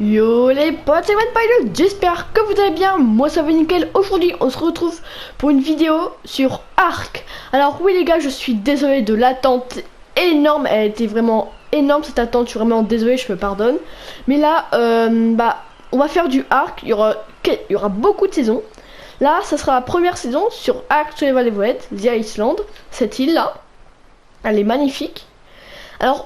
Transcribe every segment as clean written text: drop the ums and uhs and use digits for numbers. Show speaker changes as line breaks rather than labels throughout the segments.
Yo les potes, c'est Pilot, j'espère que vous allez bien, moi ça va nickel. Aujourd'hui on se retrouve pour une vidéo sur Ark. Alors oui les gars, je suis désolé de l'attente énorme, elle était vraiment énorme cette attente, je suis vraiment désolé, je me pardonne. Mais là, on va faire du Ark, il y aura beaucoup de saisons. Là, ça sera la première saison sur Ark Survival Evolved, The Iceland, cette île là, elle est magnifique. Alors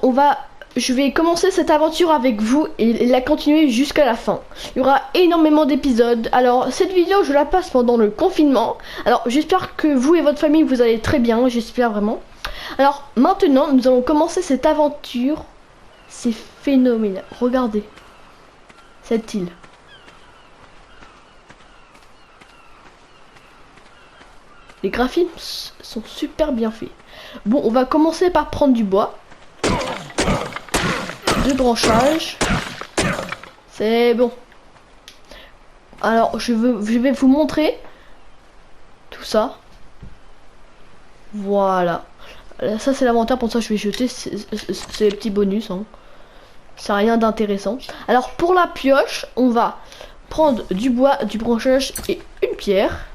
je vais commencer cette aventure avec vous et la continuer jusqu'à la fin. Il y aura énormément d'épisodes. Alors cette vidéo je la passe pendant le confinement. Alors j'espère que vous et votre famille vous allez très bien, j'espère vraiment. Alors maintenant nous allons commencer cette aventure. C'est phénoménal. Regardez cette île. Les graphismes sont super bien faits. Bon, on va commencer par prendre du bois. De branchage, c'est bon. Alors je vais vous montrer tout ça. Voilà, ça c'est l'inventaire, pour ça je vais jeter ces petits bonus, hein. C'est rien d'intéressant. Alors pour la pioche, on va prendre du bois, du branchage et une pierre.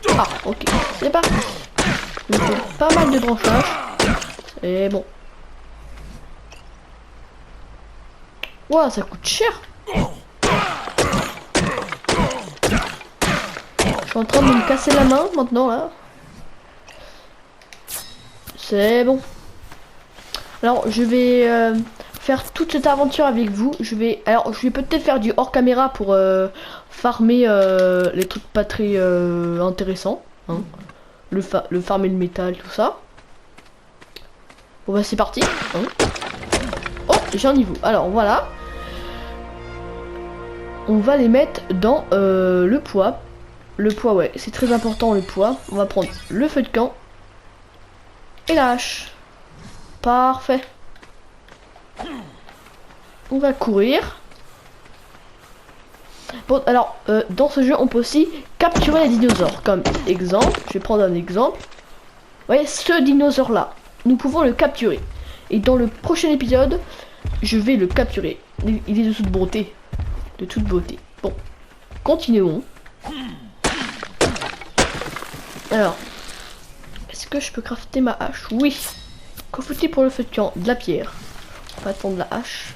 Ah ok, c'est parti. Il faut pas mal de branchage. Et bon. Wow, ça coûte cher. Je suis en train de me casser la main maintenant là. C'est bon. Alors je vais faire toute cette aventure avec vous. Je vais peut-être faire du hors caméra pour farmer les trucs pas très intéressants, hein. Le farmer le métal, tout ça. Bon bah c'est parti, hein. Oh, j'ai un niveau. Alors voilà. On va les mettre dans le poids. Le poids, ouais, c'est très important le poids. On va prendre le feu de camp et la hache. Parfait. On va courir. Bon, alors, dans ce jeu, on peut aussi capturer les dinosaures. Comme exemple, je vais prendre un exemple. Vous voyez, ce dinosaure-là, nous pouvons le capturer. Et dans le prochain épisode, je vais le capturer. Il est de toute beauté. De toute beauté. Bon, continuons. Alors, est-ce que je peux crafter ma hache? Oui. Confouter pour le feu de camp, de la pierre. On va attendre la hache.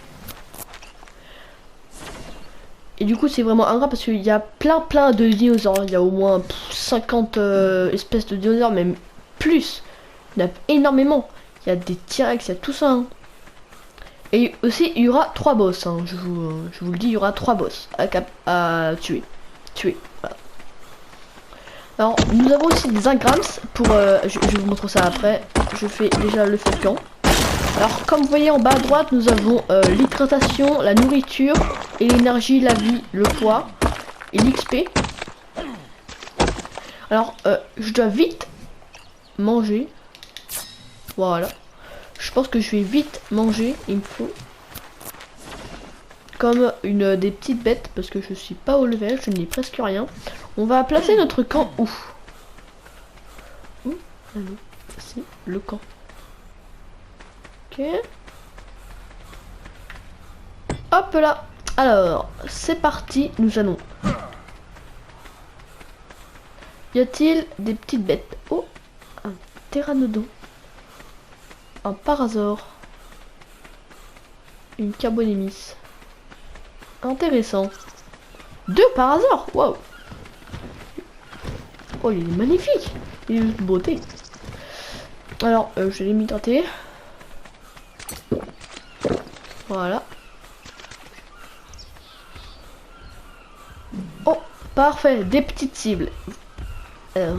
Et du coup, c'est vraiment ingrat parce qu'il y a plein de dinosaures. Il y a au moins 50 espèces de dinosaures, même plus. Il y en a énormément. Il y a des T-Rex, il y a tout ça, hein. Et aussi, il y aura 3 boss, hein. Je vous le dis, il y aura 3 boss à tuer. Voilà. Alors, nous avons aussi des engrams pour... je vous montre ça après. Je fais déjà le feu de camp. Alors, comme vous voyez en bas à droite, nous avons l'hydratation, la nourriture, et l'énergie, la vie, le poids, et l'XP. Alors, je dois vite manger. Voilà. Je pense que je vais vite manger, il me faut. Comme des petites bêtes, parce que je suis pas au level, je n'ai presque rien. On va placer notre camp où? Allô, c'est le camp. Ok. Hop là. Alors, c'est parti, nous allons. Y a-t-il des petites bêtes? Oh, un pteranodon. Un parasaure. Une carbonémis. Intéressant. 2 parasaures. Waouh. Oh, il est magnifique. Il est de beauté. Alors, je l'ai mis tenter. Voilà. Oh, parfait. Des petites cibles. Alors.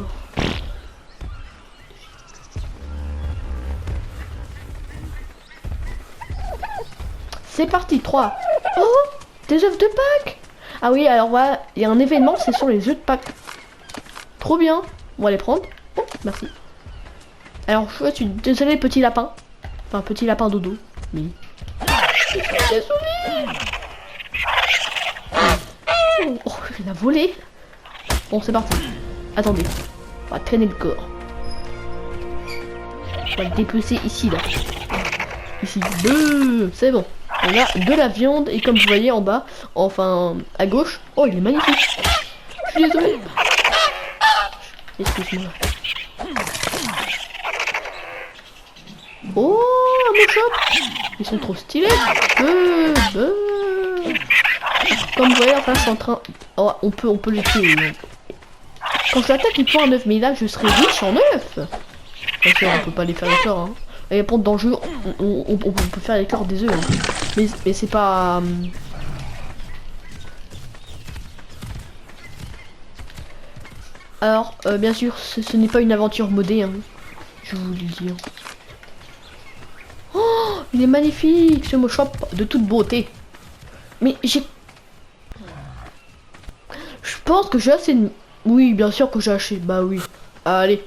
C'est parti, 3. Oh, des œufs de Pâques. Ah oui, alors voilà, il y a un événement, c'est sur les œufs de Pâques. Trop bien. On va les prendre. Oh, merci. Alors, je suis désolé, petit lapin. Enfin, petit lapin dodo. Mais... Désolé. voler. Bon, c'est parti. Attendez. On va traîner le corps. On va le dépecer ici, là. Ici. C'est bon. On a de la viande. Et comme vous voyez en bas, enfin à gauche. Oh, il est magnifique. Je suis désolé. Excuse-moi. Oh, un mochop. Ils sont trop stylés. Comme vous voyez, enfin, je suis en train... Oh, on peut les tuer. Quand j'attaque, ils font un œuf. Mais là, je serai riche en œuf. Bien sûr, on peut pas les faire éclore. Hein. Et pour dans le jeu, on peut faire éclore des œufs. Hein. Mais c'est pas... Alors, bien sûr, ce n'est pas une aventure modée. Hein. Je vous le dis. Oh, il est magnifique, ce mochop de toute beauté. Mais j'ai... Je pense que j'ai assez de... Oui, bien sûr que j'ai acheté. Bah oui. Allez.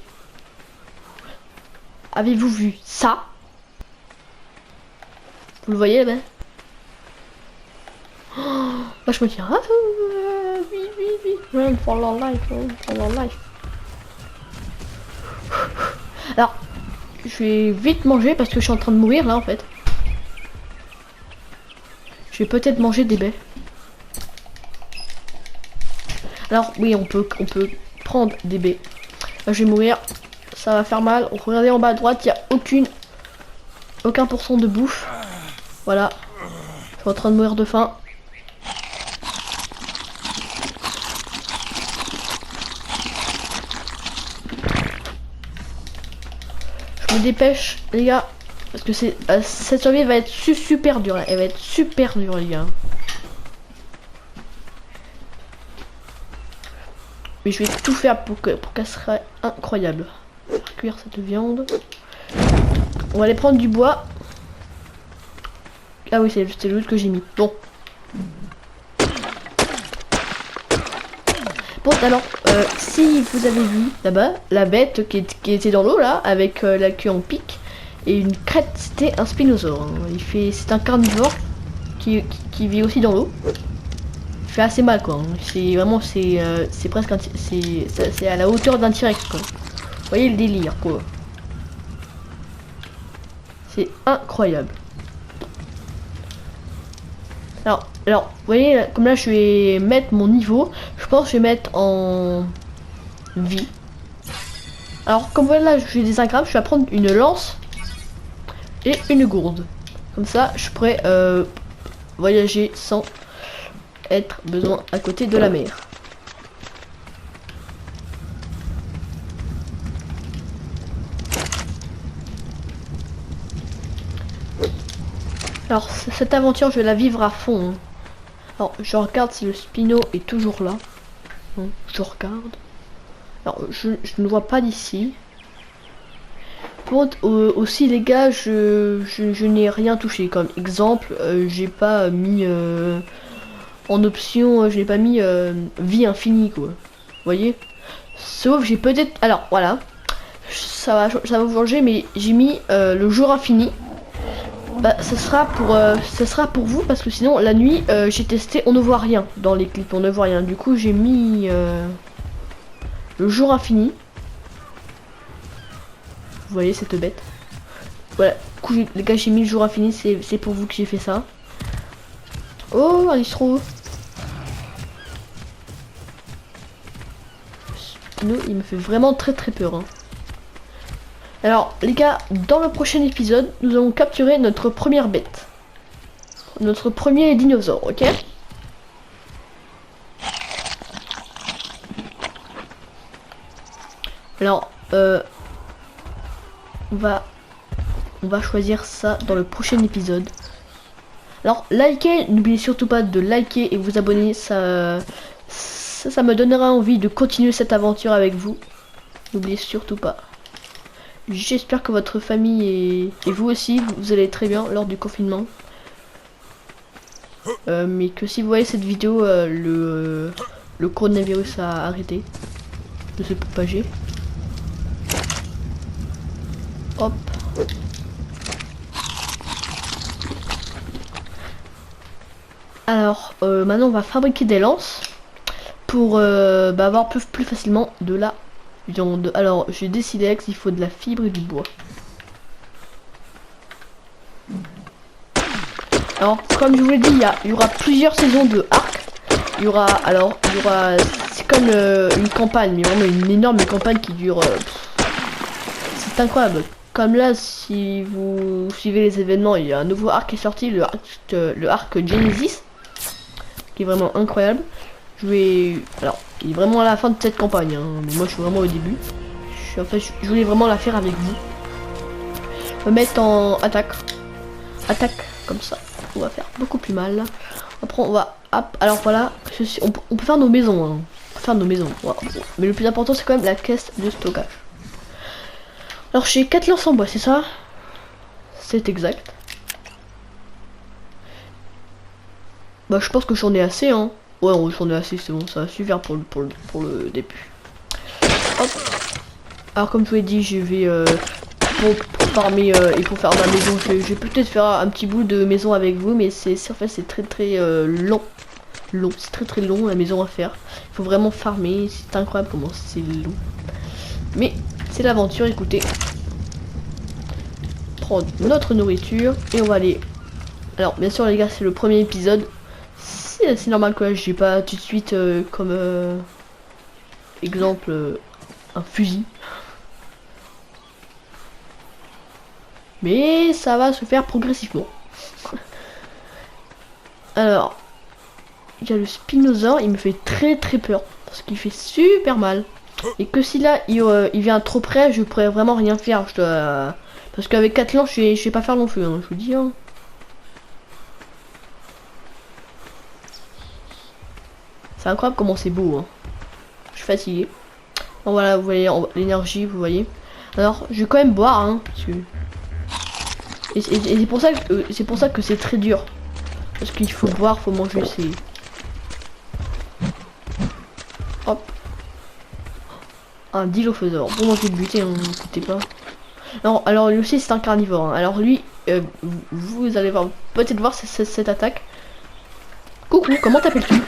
Avez-vous vu ça? Vous le voyez là-bas? Oh, là je me tiens. Ah, oui, oui, oui. Run for your life, run for your life. Alors, je vais vite manger parce que je suis en train de mourir là en fait. Je vais peut-être manger des baies. Alors oui, on peut prendre des baies. Là, je vais mourir. Ça va faire mal. Regardez en bas à droite, il n'y a aucun pourcent de bouffe. Voilà. Je suis en train de mourir de faim. Je me dépêche, les gars. Parce que cette survie va être super dure. Elle va être super dure, les gars. Mais je vais tout faire pour qu'elle soit incroyable. On va cuire cette viande. On va aller prendre du bois. Ah oui, c'est juste que j'ai mis. Bon. Bon, alors, si vous avez vu là-bas, la bête qui était dans l'eau là, avec la queue en pic et une crête, c'était un spinosaure. Hein. C'est un carnivore qui vit aussi dans l'eau. Il fait assez mal quoi. Hein. C'est vraiment, c'est presque c'est à la hauteur d'un T-Rex quoi. Vous voyez le délire quoi. C'est incroyable. Alors, vous voyez, comme là je vais mettre mon niveau, je pense que je vais mettre en vie. Alors, comme voilà, j'ai des ingrammes, je vais prendre une lance et une gourde. Comme ça, je pourrais voyager sans être besoin à côté de la mer. Alors cette aventure je vais la vivre à fond. Hein. Alors je regarde si le spino est toujours là. Bon, je regarde. Alors je ne vois pas d'ici. Bon, aussi les gars je n'ai rien touché. Comme exemple j'ai pas mis en option, je n'ai pas mis vie infinie quoi. Vous voyez. Sauf j'ai peut-être... Alors voilà. Ça va vous changer mais j'ai mis le jour infini. Bah, ça sera pour vous parce que sinon la nuit j'ai testé, on ne voit rien dans les clips, on ne voit rien. Du coup j'ai mis le jour infini. Vous voyez cette bête. Voilà, du coup les gars j'ai mis le jour infini, c'est pour vous que j'ai fait ça. Oh, il se trouve. Spino, il me fait vraiment très peur. Hein. Alors les gars, dans le prochain épisode, nous allons capturer notre première bête. Notre premier dinosaure, ok? Alors, on va choisir ça dans le prochain épisode. Alors, likez, n'oubliez surtout pas de liker et vous abonner, ça me donnera envie de continuer cette aventure avec vous. N'oubliez surtout pas. J'espère que votre famille et vous aussi, vous allez très bien lors du confinement. Mais que si vous voyez cette vidéo, le coronavirus a arrêté de se propager. Hop. Alors, maintenant on va fabriquer des lances pour avoir plus facilement de la viande. Alors j'ai décidé qu'il faut de la fibre et du bois. Alors comme je vous l'ai dit, il y aura plusieurs saisons de Ark. C'est comme une campagne, mais vraiment une énorme campagne qui dure. C'est incroyable. Comme là, si vous suivez les événements, il y a un nouveau arc qui est sorti, le arc Genesis, qui est vraiment incroyable. Alors, il est vraiment à la fin de cette campagne, hein, mais moi je suis vraiment au début. Je voulais vraiment la faire avec vous. On va mettre en attaque, comme ça. On va faire beaucoup plus mal. Après, on va, hop, alors voilà, on peut faire nos maisons, hein. On peut faire nos maisons. Voilà. Mais le plus important, c'est quand même la caisse de stockage. Alors j'ai 4 lances en bois, c'est ça? C'est exact. Bah je pense que j'en ai assez, hein. Ouais, j'en ai assez, c'est bon, ça va suffire pour le début. Hop. Alors comme je vous l'ai dit, je vais pour farmer et pour faire ma maison, je vais peut-être faire un petit bout de maison avec vous, mais en fait c'est très long. C'est très long la maison à faire. Il faut vraiment farmer, c'est incroyable comment c'est long. Mais c'est l'aventure, écoutez. Prendre notre nourriture et on va aller. Alors bien sûr les gars, c'est le premier épisode. C'est normal quoi, j'ai pas tout de suite comme exemple un fusil. Mais ça va se faire progressivement. Alors, il y a le Spinosaure, il me fait très peur parce qu'il fait super mal. Et que si là il vient trop près, je pourrais vraiment rien faire. Parce qu'avec 4 lances, je vais pas faire long feu, hein, je vous dis. Hein. C'est incroyable comment c'est beau. Hein. Je suis fatigué. Bon, voilà, vous voyez l'énergie, vous voyez. Alors, je vais quand même boire. Hein, parce que... Et c'est pour ça que c'est très dur. Parce qu'il faut boire, faut manger. C'est... Hop. Un dilophosaure. Bon, moi je vais le buter, hein, n'écoutez pas. Non, alors lui aussi c'est un carnivore. Hein. Alors lui, vous allez peut-être voir cette attaque. Coucou, comment t'appelles-tu?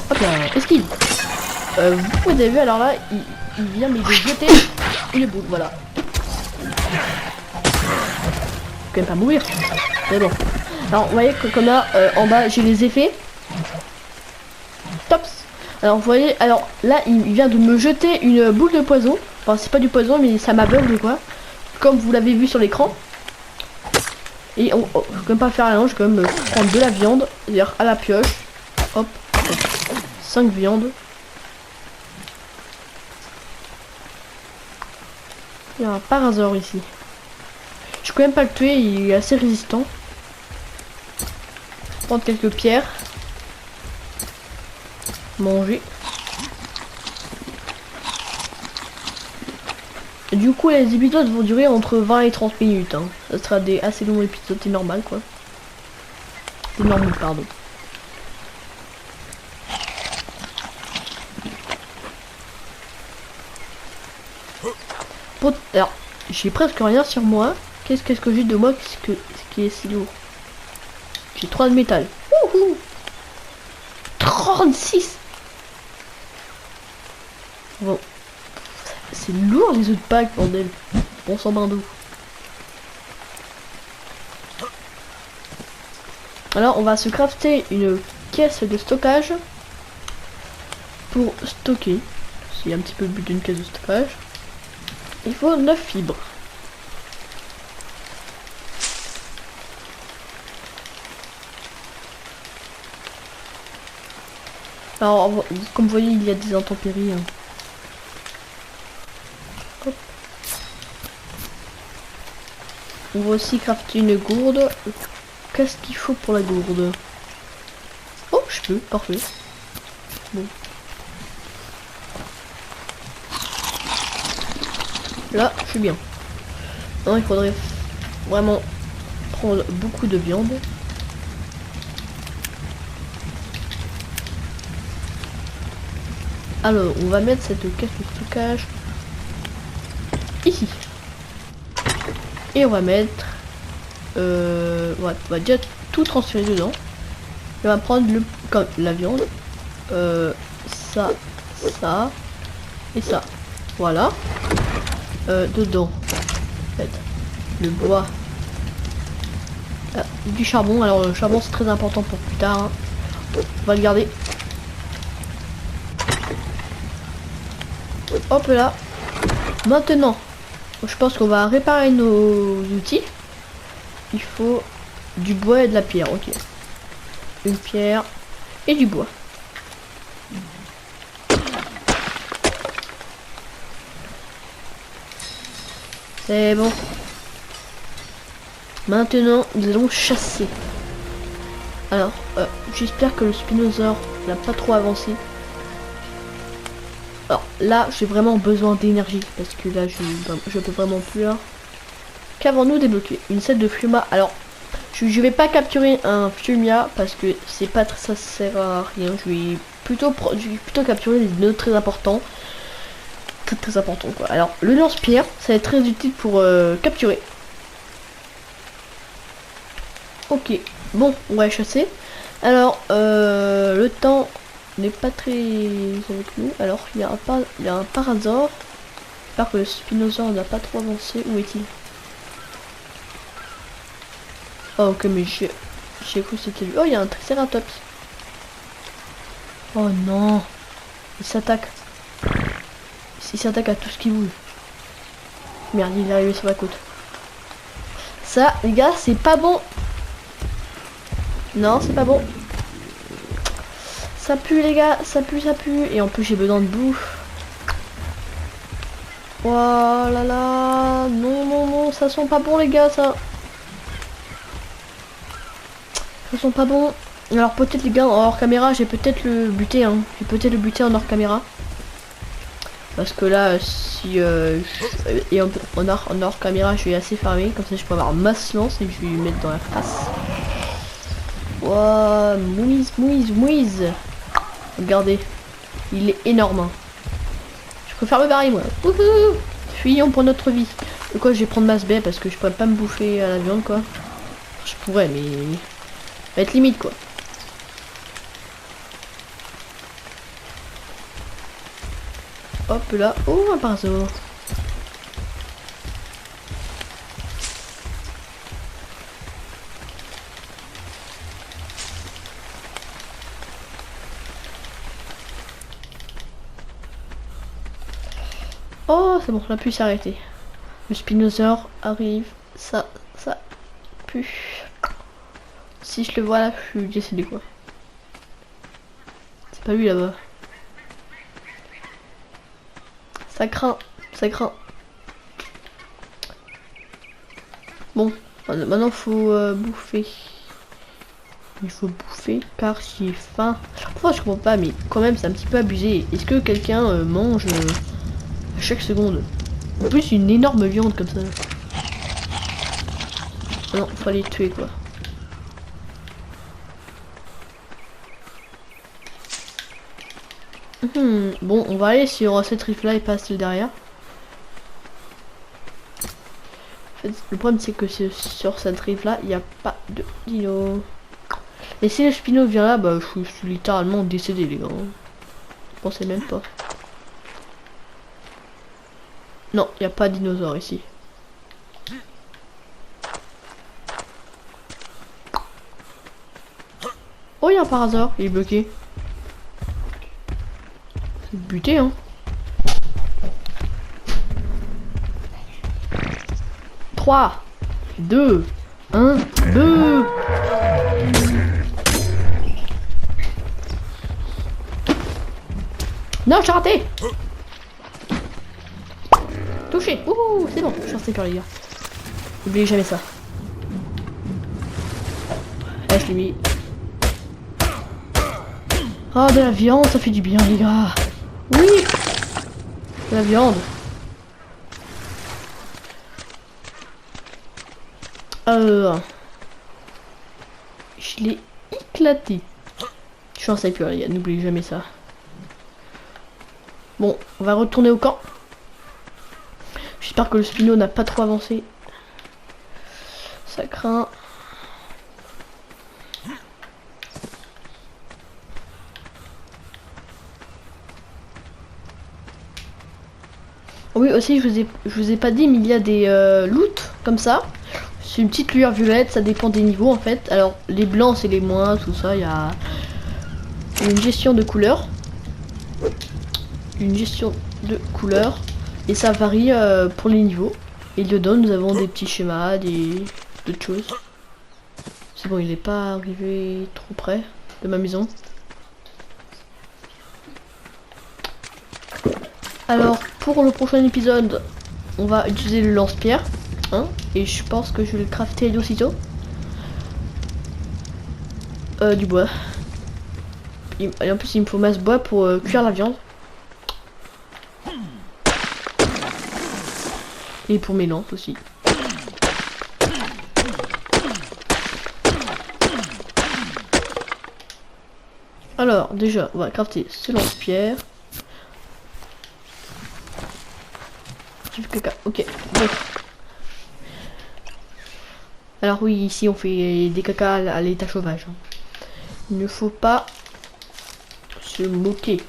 Hop là, esquive. Vous avez vu, alors là, il vient mais de jeter une boule, voilà. Quand même pas mourir. Mais bon. Alors vous voyez que comme là, en bas, j'ai les effets. Tops. Alors vous voyez, alors là, il vient de me jeter une boule de poison. Enfin, c'est pas du poison, mais ça m'aveugle quoi. Comme vous l'avez vu sur l'écran. Et je vais quand même pas faire rien, je vais quand même prendre de la viande, c'est-à-dire à la pioche. Hop, 5 viandes. Il y a un parasaure ici. Je vais quand même pas le tuer, il est assez résistant. Prendre quelques pierres. Manger. Et du coup, les épisodes vont durer entre 20 et 30 minutes. Hein. Ça sera des assez longs épisodes, c'est normal quoi. C'est normal, pardon. Alors, j'ai presque rien sur moi. Qu'est-ce que j'ai de moi ce qui est si lourd? J'ai 3 de métal. Wouhou, 36. Bon. C'est lourd les autres packs, bordel. Bon sang bain d'eau. Alors on va se crafter une caisse de stockage pour stocker. C'est un petit peu le but d'une caisse de stockage. Il faut 9 fibres. Alors comme vous voyez, il y a des intempéries. Hein. On va aussi crafter une gourde. Qu'est-ce qu'il faut pour la gourde? Oh, je peux, parfait. Bon. Là, je suis bien. Non, il faudrait vraiment prendre beaucoup de viande. Alors, on va mettre cette caisse de stockage ici. Et on va mettre... on va déjà tout transférer dedans. Et on va prendre la viande. ça, ça et ça. Voilà. Dedans, en fait, le bois. Du charbon. Alors le charbon c'est très important pour plus tard. Hein. On va le garder. Hop là. Maintenant, je pense qu'on va réparer nos outils. Il faut du bois et de la pierre. Ok. Une pierre et du bois. C'est bon. Maintenant, nous allons chasser. Alors, j'espère que le spinosaure n'a pas trop avancé. Alors là, j'ai vraiment besoin d'énergie parce que là, je peux vraiment plus là. Qu'avons-nous débloqué? Une set de Fuma. Alors, je vais pas capturer un Fumia parce que c'est pas très, ça sert à rien. Je vais plutôt capturer des nœuds très importants. Très important quoi. Alors, le lance-pierre, ça va être très utile pour capturer. Ok, bon, on va chasser. Alors, le temps n'est pas très avec nous. Alors, il y a un parasaure. J'espère que le spinosaure n'a pas trop avancé. Où est-il? Oh, ok, mais j'ai cru que c'était lui. Oh, il y a un triceratops. Oh non, il s'attaque. Il s'attaque à tout ce qu'il bouge. Merde, il est arrivé sur la côte. Ça, les gars, c'est pas bon. Non, c'est pas bon. Ça pue, les gars, ça pue, ça pue. Et en plus, j'ai besoin de bouffe. Oh là là. Non, non, non, ça sent pas bon, les gars, ça. Ça sent pas bon. Alors, peut-être, les gars, en hors caméra, j'ai peut-être le buté, hein. J'ai peut-être le buté en hors caméra. Parce que là, si et en hors caméra, je suis assez fermé. Comme ça, je peux avoir masse lance et je vais lui mettre dans la face. Wow, mouise, mouise, mouise. Regardez, il est énorme. Hein. Je préfère me barrer, moi. Wouhou. Fuyons pour notre vie. De quoi, je vais prendre masse baie parce que je pourrais pas me bouffer à la viande, quoi. Je pourrais, mais va être limite, quoi. Hop là, oh un parasaure. Oh c'est bon, on a pu s'arrêter. Le spinosaure arrive, ça pue. Si je le vois là, je suis décédé quoi. C'est pas lui là-bas. Ça craint, ça craint. Bon, maintenant faut bouffer. Il faut bouffer car j'ai faim. Enfin, je comprends pas, mais quand même, c'est un petit peu abusé. Est-ce que quelqu'un mange à chaque seconde? En plus, une énorme viande comme ça. Ah non, faut les tuer quoi. Bon, on va aller sur cette rifle là et pas celle derrière. En fait, le problème c'est que sur cette rifle là, il n'y a pas de dino. Et si le spino vient là, bah je suis littéralement décédé les gars. Je pensais même pas. Non, il n'y a pas de dinosaure ici. Oh, il y a un parasaure, il est bloqué. C'est buté, hein. 3, 2, 1, 2. Non, j'ai raté. Touché. Ouh, c'est bon, j'en sais pas les gars. N'oubliez jamais ça. Là, je l'ai mis. Oh, de la viande, ça fait du bien les gars. Oui. De la viande. Je l'ai éclaté. Je suis en sniper les gars, n'oubliez jamais ça. Bon, on va retourner au camp. J'espère que le spino n'a pas trop avancé. Ça craint. Oui, aussi, je vous ai pas dit, mais il y a des loot comme ça. C'est une petite lueur violette, ça dépend des niveaux en fait. Alors, les blancs, c'est les moins, tout ça. Il y a une gestion de couleurs. Une gestion de couleurs. Et ça varie pour les niveaux. Et dedans, nous avons des petits schémas, d'autres choses. C'est bon, il n'est pas arrivé trop près de ma maison. Alors, pour le prochain épisode, on va utiliser le lance-pierre. Hein, et je pense que je vais le crafter aussitôt. Du bois. Et en plus, il me faut masse bois pour cuire la viande. Et pour mes lampes aussi. Alors, déjà, on va crafter ce lance-pierre. Tu fais caca, ok. Bon. Alors oui, ici on fait des caca à l'état sauvage. Il ne faut pas se moquer.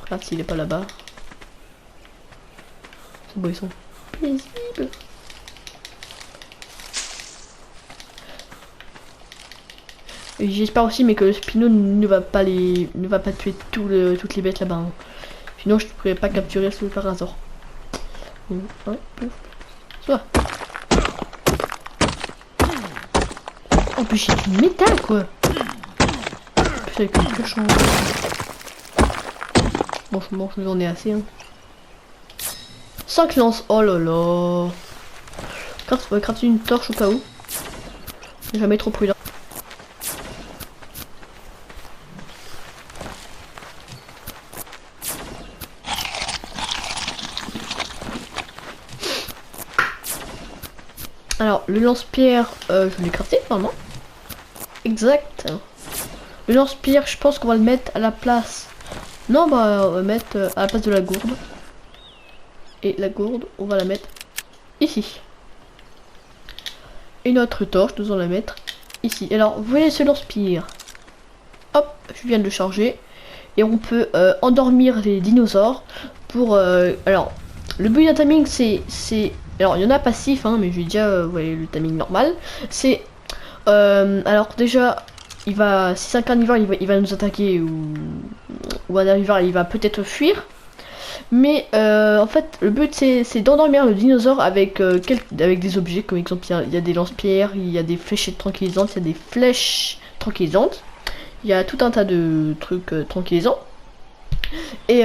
Regarde s'il est pas là-bas. C'est beau, ils sont paisibles. Et j'espère aussi mais que le Spino ne va pas tuer toutes les bêtes là-bas. Hein. Sinon je ne pourrais pas capturer ce par hasard. Hein, soit. En plus c'est du métal quoi. Plus avec le cochon. Bon j'en ai assez hein. 5 lances, oh là là. On va crafter une torche au cas où. Jamais trop prudent. Alors le lance-pierre, je l'ai crafté normalement. Exact. Le lance-pierre, je pense qu'on va le mettre à la place. Non, bah on va mettre à la place de la gourde. Et la gourde, on va la mettre ici. Et notre torche, nous allons la mettre ici. Alors, vous voyez ce lance-pierre. Hop, je viens de le charger. Et on peut endormir les dinosaures pour... alors, le but d'un timing, c'est... Alors, il y en a passif, hein, mais je vais déjà... vous voyez, le timing normal. C'est... alors, déjà... Si c'est un carnivore, il va nous attaquer ou un herbivore, il va peut-être fuir. Mais en fait, le but c'est d'endormir le dinosaure avec, avec des objets. Comme exemple, il y a des lance-pierres, il y a des fléchettes tranquillisantes, il y a des flèches tranquillisantes. Il y a tout un tas de trucs tranquillisants. Et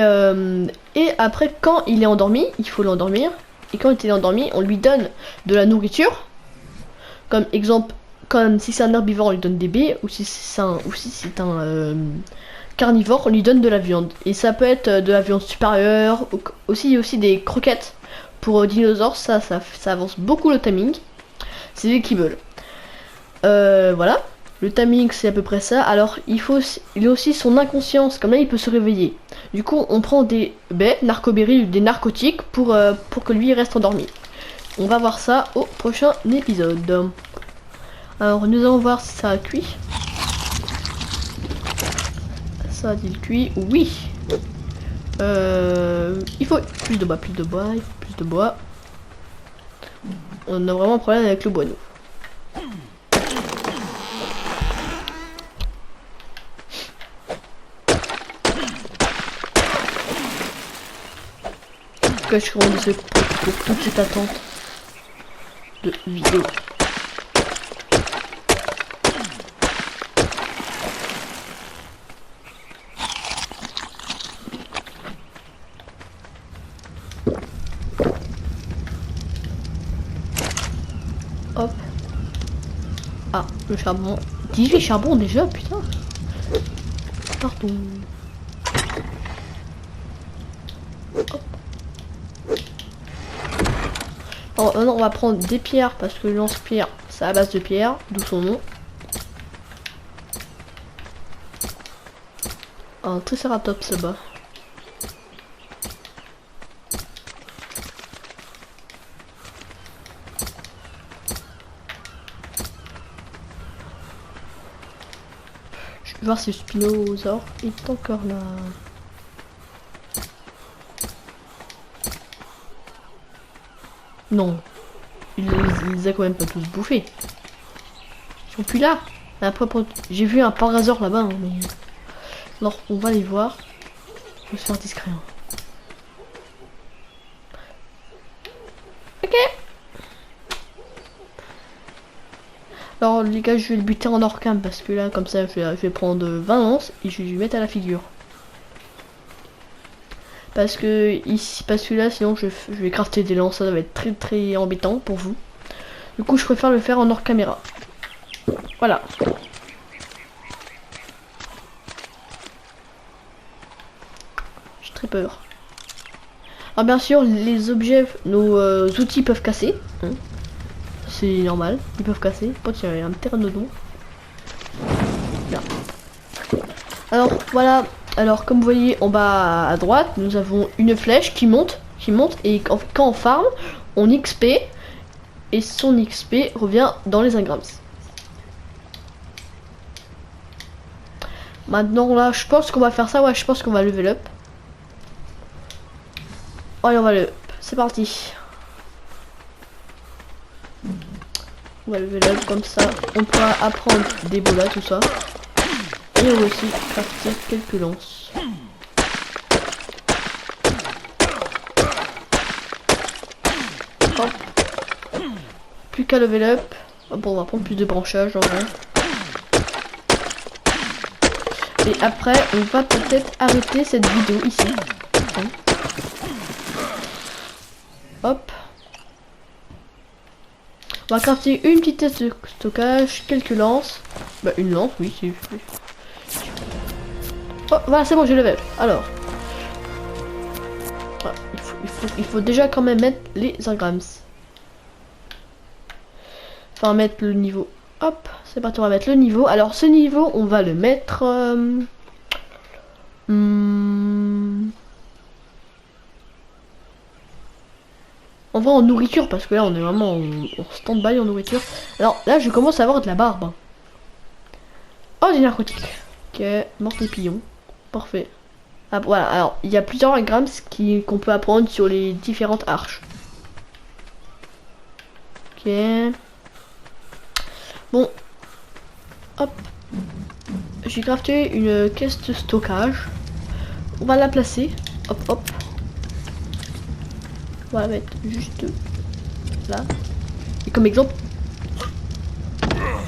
après, quand il est endormi, il faut l'endormir. Et quand il est endormi, on lui donne de la nourriture. Comme exemple, comme si c'est un herbivore, on lui donne des baies, ou si c'est un carnivore, on lui donne de la viande. Et ça peut être de la viande supérieure, aussi des croquettes pour dinosaures, ça avance beaucoup le timing. C'est eux qui veulent. Voilà, le timing c'est à peu près ça. Alors il a aussi son inconscience, comme là il peut se réveiller. Du coup on prend des baies, narcoberry, des narcotiques pour que lui reste endormi. On va voir ça au prochain épisode. Alors nous allons voir si ça a cuit. Ça a-t-il cuit? Oui. Il faut plus de bois, il faut plus de bois. On a vraiment un problème avec le bois, nous. En tout cas, je suis vraiment désolé pour toute cette attente de vidéo. Hop. Ah, le charbon. 18 charbons déjà, putain. Pardon. Hop. Alors, maintenant, on va prendre des pierres parce que le lance-pierre, c'est à base de pierre, d'où son nom. Un triceratops là-bas. Je vais voir si le spinosaure est encore là. Non. Il les a quand même pas tous bouffés. Ils sont plus là. Après, j'ai vu un parasaur là-bas, hein, mais... Alors, on va les voir. Je vais se faire discret. Hein. Ok. Alors, les gars, je vais le buter en hors cam parce que là, comme ça, je vais prendre 20 lances et je vais lui mettre à la figure. Parce que là, sinon, je vais crafter des lances. Ça va être très très embêtant pour vous. Du coup, je préfère le faire en hors caméra. Voilà. J'ai très peur. Alors bien sûr, les objets, nos outils peuvent casser. Hein. C'est normal, ils peuvent casser. Pas qu'il y a un terrain dedans. Là. Alors voilà. Alors comme vous voyez en bas à droite, nous avons une flèche qui monte et quand on farm, on XP et son XP revient dans les engrams. Maintenant là, je pense qu'on va faire ça. Ouais, je pense qu'on va level up. Allez, on va le... C'est parti. On va level up comme ça. On pourra apprendre des bolas, tout ça. Et on va aussi crafter quelques lances. Hop. Plus qu'à level up. Bon, on va prendre plus de branchage en vrai. Et après, on va peut-être arrêter cette vidéo ici. Hop. On va crafter une petite tête de stockage, quelques lances. Bah une lance, oui, c'est... Oh, voilà, c'est bon, j'ai level. Alors. Ah, il faut déjà quand même mettre les engrams. Enfin, mettre le niveau. Hop, c'est parti, on va mettre le niveau. Alors, ce niveau, on va le mettre... On va en nourriture parce que là on est vraiment en stand-by en nourriture. Alors là je commence à avoir de la barbe. Oh des narcotiques. Ok, mort des pions. Parfait. Ah, voilà, alors il y a plusieurs engrams qu'on peut apprendre sur les différentes arches. Ok. Bon. Hop. J'ai crafté une caisse de stockage. On va la placer. Hop hop. On va la mettre juste là. Et comme exemple,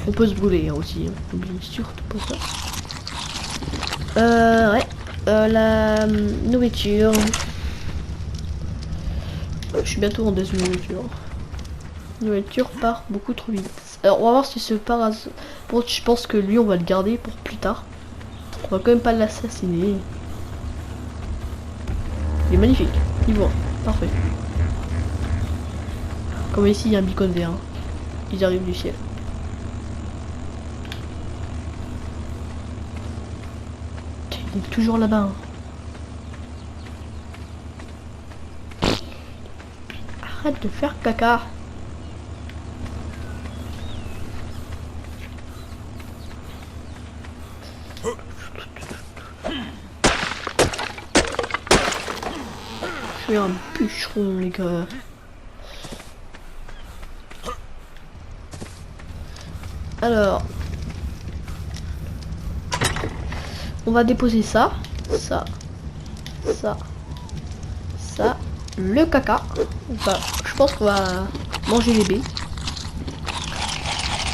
on peut se brûler hein, aussi. Hein. N'oubliez surtout pas ça. Ouais. La nourriture. Je suis bientôt en désnourriture. Nourriture part beaucoup trop vite. Alors on va voir si ce parasite. Bon, je pense que lui on va le garder pour plus tard. On va quand même pas l'assassiner. Il est magnifique. Niveau 1. Parfait. Comme ici, il y a un beacon vert. Ils arrivent du ciel. Il est toujours là-bas. Hein. Arrête de faire caca. Je suis un bûcheron, les gars. Alors, on va déposer ça, ça, le caca. Enfin, je pense qu'on va manger les baies.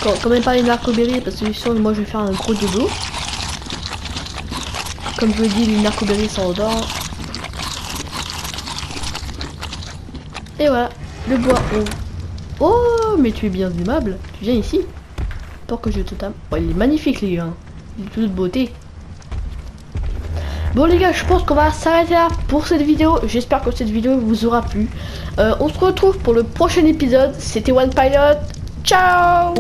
Quand même pas les narcoberries parce que sinon moi je vais faire un gros dodo. Comme je vous dis, les narcoberries sont dedans. Et voilà, le bois. Oh, mais tu es bien aimable. Tu viens ici. Pour que je te tape. Oh, il est magnifique les gars. Il est tout de beauté. Bon les gars, je pense qu'on va s'arrêter là pour cette vidéo. J'espère que cette vidéo vous aura plu. On se retrouve pour le prochain épisode. C'était OnePilot. Ciao.